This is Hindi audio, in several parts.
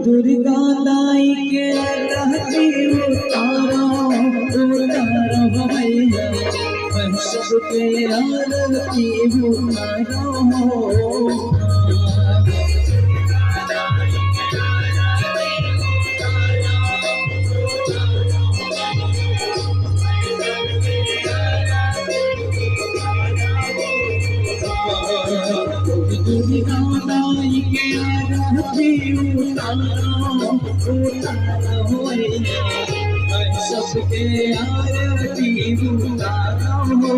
दुर्गा दाई के रहती उतारो उतारो भैया सबके आरती उतारो दुर्गा दाई के आरती उतारो उतारो सबके आरती उतारो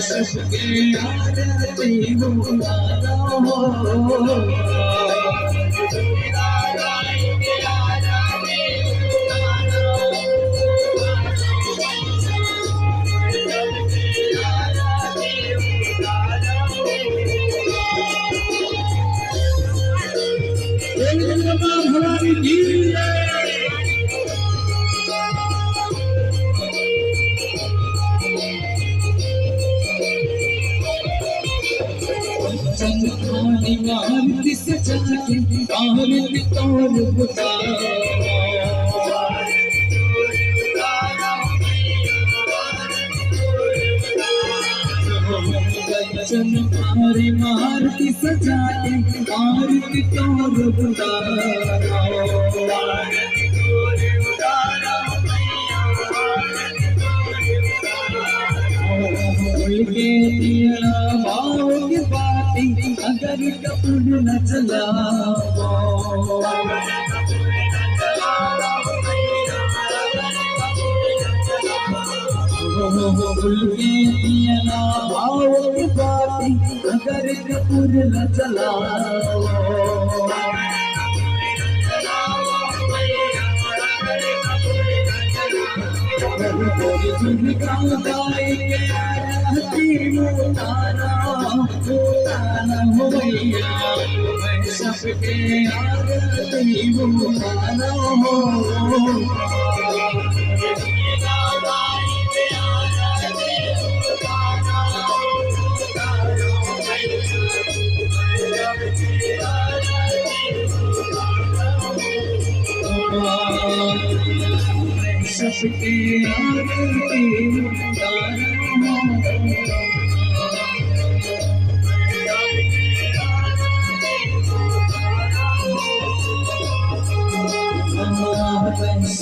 सबके आरती आरती सजा के आरती तोर आरती सजा के आरती तोर के दिया भाव के बाती अगर कपूर न चलाओ भूल के दिया भाव के बाती अगर कपूर न चलाओ दुर्गा दाई के आरती उतारो भैया सबके आरती उतारो सबके आरती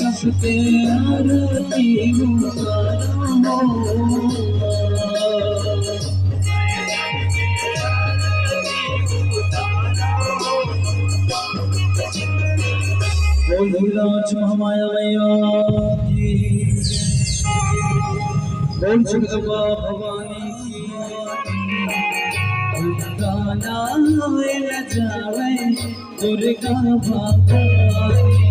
सबके आरती बोल महामाया मैया की बोल जगदम्बा भवानी की दुर्गा नाय न जावे दुर्गा भवानी